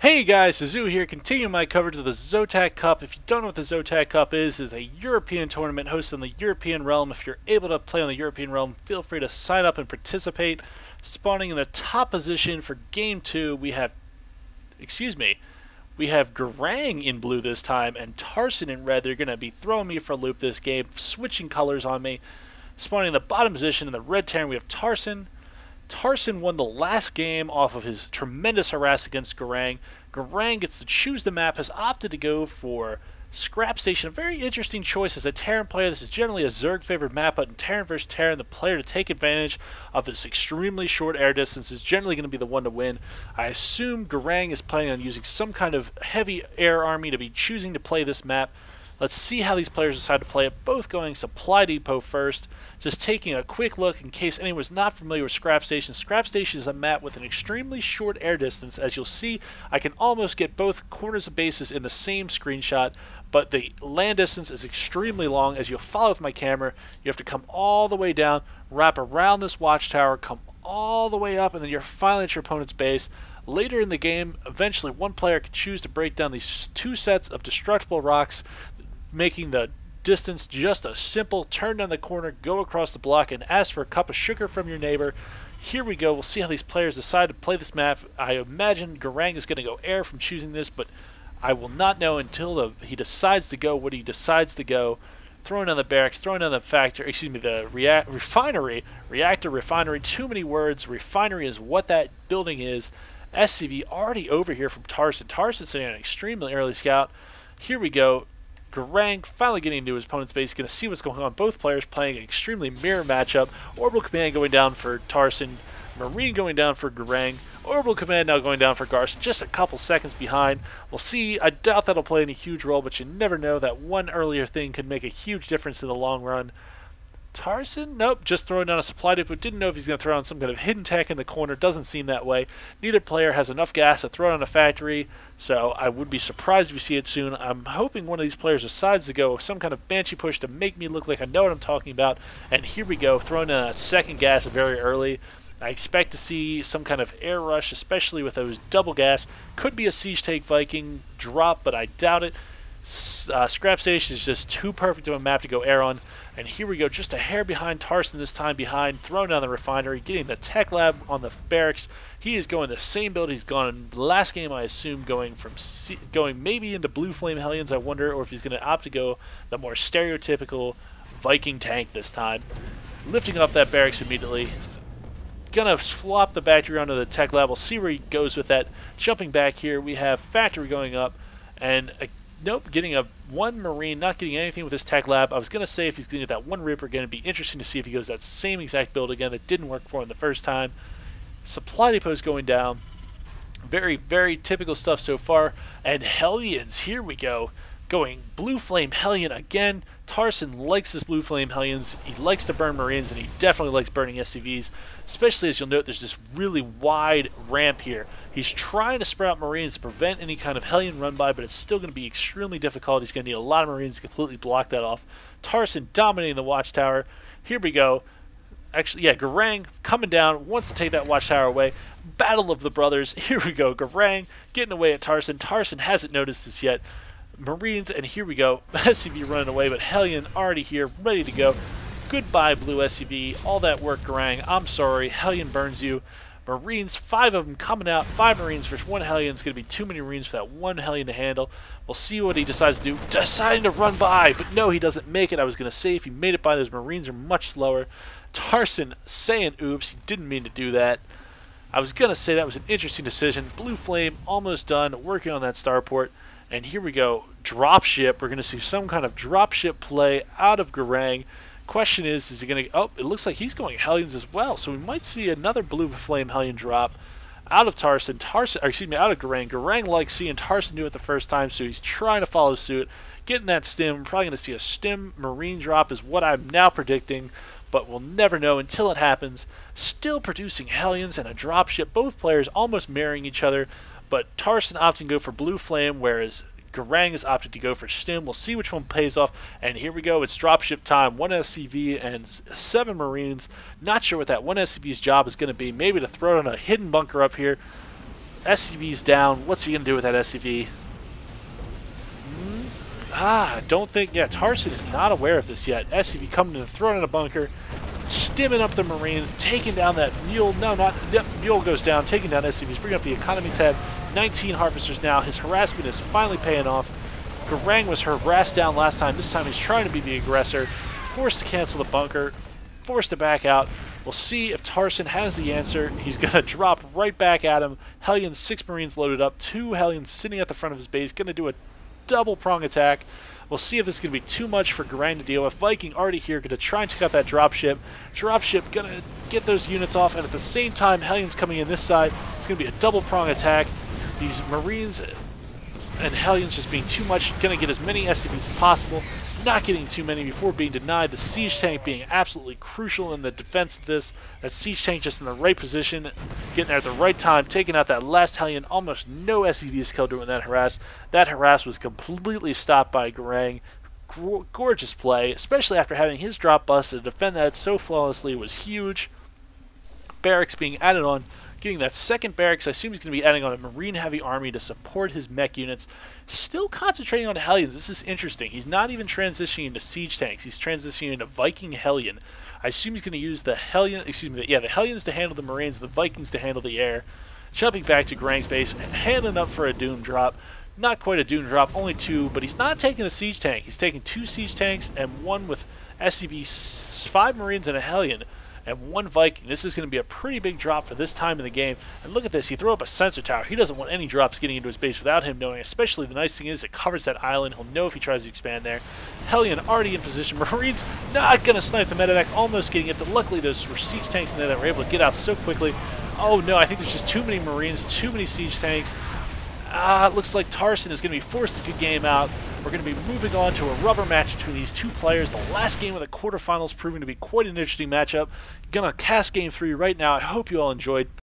Hey guys, Tizzou here, continuing my coverage of the Zotac Cup. If you don't know what the Zotac Cup is, it's a European tournament hosted on the European realm. If you're able to play on the European realm, feel free to sign up and participate. Spawning in the top position for Game 2, we have Gruang in blue this time, and Tarson in red. They're going to be throwing me for a loop this game, switching colors on me. Spawning in the bottom position in the red Terran, we have Tarson. Tarson won the last game off of his tremendous harass against Gruang. Gruang gets to choose the map, has opted to go for Scrap Station. A very interesting choice as a Terran player. This is generally a Zerg favored map, but in Terran versus Terran, the player to take advantage of this extremely short air distance is generally going to be the one to win. I assume Gruang is planning on using some kind of heavy air army to be choosing to play this map. Let's see how these players decide to play it, both going Supply Depot first. Just taking a quick look in case anyone's not familiar with Scrap Station. Scrap Station is a map with an extremely short air distance. As you'll see, I can almost get both corners of bases in the same screenshot, but the land distance is extremely long. As you'll follow with my camera, you have to come all the way down, wrap around this watchtower, come all the way up, and then you're finally at your opponent's base. Later in the game, eventually one player can choose to break down these two sets of destructible rocks, making the distance just a simple turn down the corner, go across the block, and ask for a cup of sugar from your neighbor. Here we go. We'll see how these players decide to play this map. I imagine Gruang is going to go air from choosing this, but I will not know until he decides to go what he decides to go. Throwing down the barracks, throwing down the factory, the refinery. Reactor, refinery, too many words. Refinery is what that building is. SCV already over here from Tarson. Tarson sitting on an extremely early scout. Here we go. Gruang finally getting into his opponent's base, going to see what's going on. Both players playing an extremely mirror matchup. Orbital Command going down for Tarson, Marine going down for Gruang, Orbital Command now going down for Garson, just a couple seconds behind. We'll see. I doubt that'll play any huge role, but you never know. That one earlier thing could make a huge difference in the long run. Tarson? Nope, just throwing down a supply depot. Didn't know if he's going to throw on some kind of hidden tech in the corner. Doesn't seem that way. Neither player has enough gas to throw on a factory, so I would be surprised if we see it soon. I'm hoping one of these players decides to go some kind of banshee push to make me look like I know what I'm talking about. And here we go, throwing in that second gas very early. I expect to see some kind of air rush, especially with those double gas. Could be a Siege Take Viking drop, but I doubt it. Scrap Station is just too perfect of a map to go air on. And here we go, just a hair behind Tarson this time behind, throwing down the refinery, getting the tech lab on the barracks. He is going the same build he's gone in the last game, I assume, going maybe into Blue Flame Hellions, I wonder, or if he's going to opt to go the more stereotypical Viking tank this time. Lifting up that barracks immediately. Gonna flop the battery onto the tech lab. We'll see where he goes with that. Jumping back here, we have factory going up, and nope, getting one Marine, not getting anything with his tech lab. I was going to say if he's going to get that one Ripper, going to be interesting to see if he goes that same exact build again that didn't work for him the first time. Supply depots going down. Very, very typical stuff so far. And Hellions, here we go. Going Blue Flame Hellion again. Tarson likes his Blue Flame Hellions. He likes to burn Marines, and he definitely likes burning SCVs, especially as you'll note there's this really wide ramp here. He's trying to spread out Marines to prevent any kind of Hellion run by, but it's still going to be extremely difficult. He's going to need a lot of Marines to completely block that off. Tarson dominating the watchtower. Here we go. Actually, yeah, Gruang coming down, wants to take that watchtower away. Battle of the Brothers. Here we go. Gruang getting away at Tarson. Tarson hasn't noticed this yet. Marines, and here we go. SCV running away, but Hellion already here, ready to go. Goodbye, Blue SCV. All that work, Gruang. I'm sorry. Hellion burns you. Marines, 5 of them coming out. 5 Marines versus 1 Hellion. It's going to be too many Marines for that 1 Hellion to handle. We'll see what he decides to do. Deciding to run by, but no, he doesn't make it. I was going to say if he made it by, those Marines are much slower. Tarson saying oops. He didn't mean to do that. I was going to say that was an interesting decision. Blue Flame almost done, working on that starport. And here we go, dropship. We're going to see some kind of dropship play out of Gruang. Question is he going to... Oh, it looks like he's going Hellions as well. So we might see another Blue Flame Hellion drop out of Tarson. Out of Gruang. Gruang likes seeing Tarson do it the first time, so he's trying to follow suit. Getting that stim. We're probably going to see a stim Marine drop is what I'm now predicting, but we'll never know until it happens. Still producing Hellions and a dropship. Both players almost marrying each other. But Tarson opting to go for Blue Flame, whereas Gruang is opted to go for Stim. We'll see which one pays off. And here we go. It's dropship time. 1 SCV and 7 Marines. Not sure what that 1 SCV's job is going to be. Maybe to throw in a hidden bunker up here. SCV's down. What's he going to do with that SCV? Don't think... Yeah, Tarson is not aware of this yet. SCV coming in, throwing in a bunker, stimming up the Marines, taking down that mule. No, not... Yep, mule goes down, taking down SCVs, bringing up the economy tab. 19 harvesters now. His harassment is finally paying off. Gruang was harassed down last time. This time he's trying to be the aggressor. Forced to cancel the bunker. Forced to back out. We'll see if Tarson has the answer. He's going to drop right back at him. Hellion, 6 Marines loaded up. 2 Hellions sitting at the front of his base. Going to do a double prong attack. We'll see if this is going to be too much for Gruang to deal with. Viking already here, going to try and take out that dropship. Dropship going to get those units off, and at the same time, Hellions coming in this side. It's going to be a double prong attack. These Marines and Hellions just being too much. Going to get as many SCVs as possible. Not getting too many before being denied. The siege tank being absolutely crucial in the defense of this. That siege tank just in the right position, getting there at the right time, taking out that last Hellion. Almost no SCVs killed during that harass. That harass was completely stopped by Gruang. Gorgeous play, especially after having his drop bust to defend that so flawlessly was huge. Barracks being added on. Getting that second barracks, I assume he's going to be adding on a Marine-heavy army to support his mech units. Still concentrating on Hellions. This is interesting. He's not even transitioning into siege tanks. He's transitioning into Viking Hellion. I assume he's going to use the Hellion, the Hellions to handle the Marines, the Vikings to handle the air. Jumping back to Gruang's base, handing up for a Doom drop. Not quite a Doom drop, only 2, but he's not taking a siege tank. He's taking 2 siege tanks and 1 with SCV, 5 Marines and a Hellion. And 1 Viking. This is going to be a pretty big drop for this time in the game. And look at this. He threw up a sensor tower. He doesn't want any drops getting into his base without him knowing. Especially the nice thing is it covers that island. He'll know if he tries to expand there. Hellion already in position. Marines not going to snipe the medevac. Almost getting it. But luckily those were siege tanks in there that were able to get out so quickly. Oh no, I think there's just too many Marines. Too many siege tanks. It looks like Tarson is going to be forced to game out. We're going to be moving on to a rubber match between these 2 players. The last game of the quarterfinals proving to be quite an interesting matchup. Going to cast game 3 right now. I hope you all enjoyed.